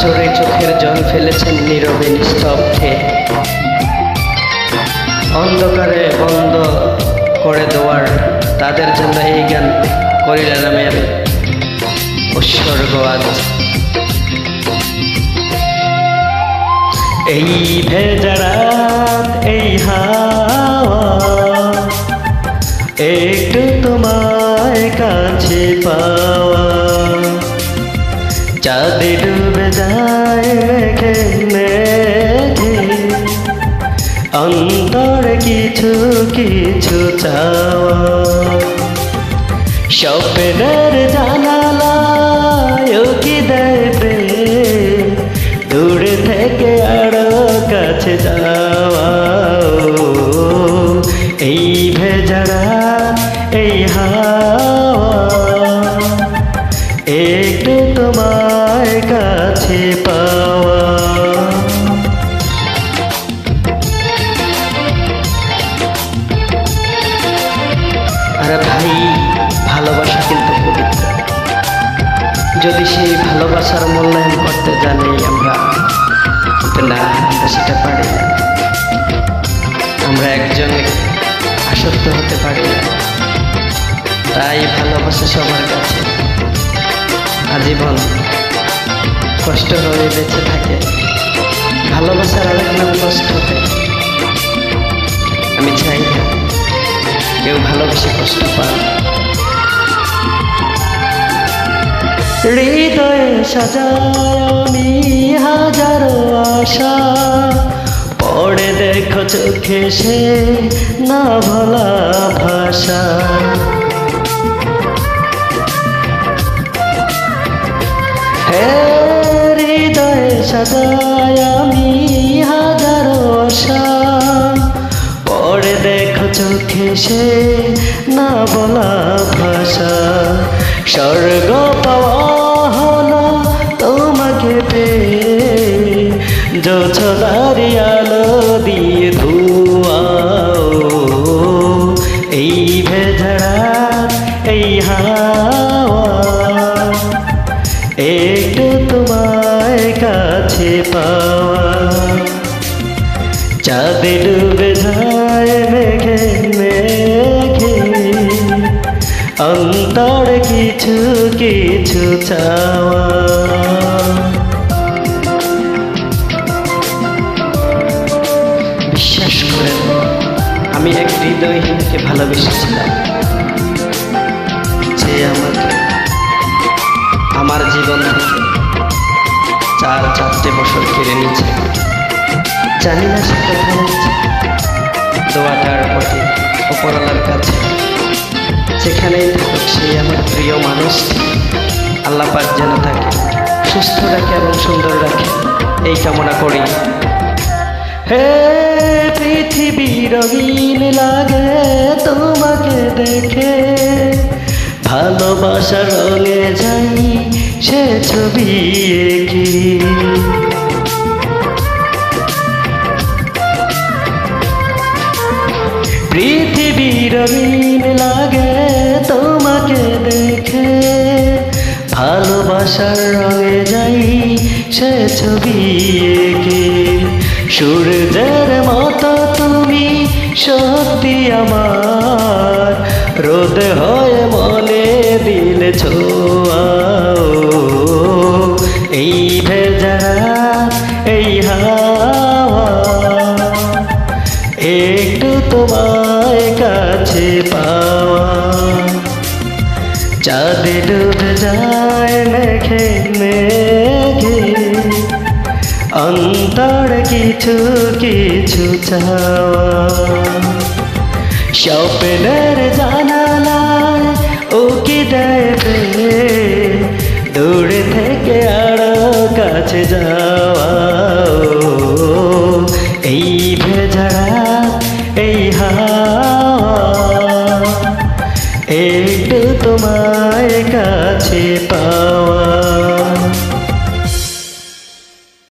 জোরে চোখের জল ফেলেছেন নীরবে নিস্তব্ধে। অন্ধকারে বন্ধ করে দেওয়ার তাদের জন্য এই গান করিলাম আমি উৎসর্গ আজ। এই ভেজা রাত, এই হাওয়া, একটু তোমায় কাছে পাওয়া, চাঁদে ডুবে যায় মেঘে মেঘে, অন্তরে কিছু কিছু চাওয়া, স্বপ্নের জানালায় কি দেবে দূর থেকে আরো কাছে যাওয়া। এই ভেজা রাত, এই হাওয়া, একটু তোমায় কাছে পাওয়া। আরে ভাই, ভালোবাসা কিন্তু পবিত্র। যদি সেই ভালোবাসার মূল্যায়ন করতে জানি আমরা, না সেটা পারি না। আমরা একজনে আসক্ত হতে পারি না। তাই ভালোবাসা সবার কাছে আজীবন কষ্ট হয়ে বেঁচে থাকে। ভালোবাসার আরেক নাম কষ্ট হবে। আমি চাই না কেউ ভালোবেসে কষ্ট পায়। হৃদয়ে সাজায় আমি হাজারো আশা, পড়ে দেখো চোখে সে না ভোলা ভাষা। হে হৃদয়ে সাজায় আমি হাজারো আশা, পড়ে দেখো চোখে সে না বলা ভাষা। স্বর্গ পাওয়া হলো তোমাকে পেয়ে, জোছনারি আলো দিয়ে ধোঁয়াও। এই ভেজা রাত, এই হাওয়া, একটু তোমায় কাছে পাওয়া, চাঁদে ডুবে যায় মেঘে মেঘে, অন্তর কিছু কিছু চাওয়া। বিশ্বাস করেন, আমি এক হৃদয়হীনকে ভালোবেসেছিলাম, যে আমাকে আমার জীবন থেকে 4-4টে বছর কেড়ে নিয়েছে। জানি না সে কোথায় আছে। দোয়াটার প্রতি উপরওয়ালার কাছে যেখানেই থাকুক, সেই আমার প্রিয় মানুষ আল্লাহ পাক যেন থাকে সুস্থ রাখে এবং সুন্দর রাখে, এই কামনা করি। হে পৃথিবী রঙিন লাগে তোমাকে দেখে, ভালোবাসা রঙে যাই সে ছবি এঁকে। পৃথিবী রঙিন লাগে তোমাকে দেখে, ভালোবাসার রঙে যাই সে ছবি এঁকে। সূর্যের মতো তুমি সত্যি আমার, রোদ হয়ে মনে দিলে ছোঁয়াও। এই ভেজা রাত, এই হাওয়া, একটু তোমায় কাছে পাওয়া, চাঁদে ডুবে যায় মেঘে মেঘে, অন্তর কিছু কিছু চাওয়া। স্বপ্নের জানালায় উকি দেবে দূর থেকে আরো কাছে যাওয়া।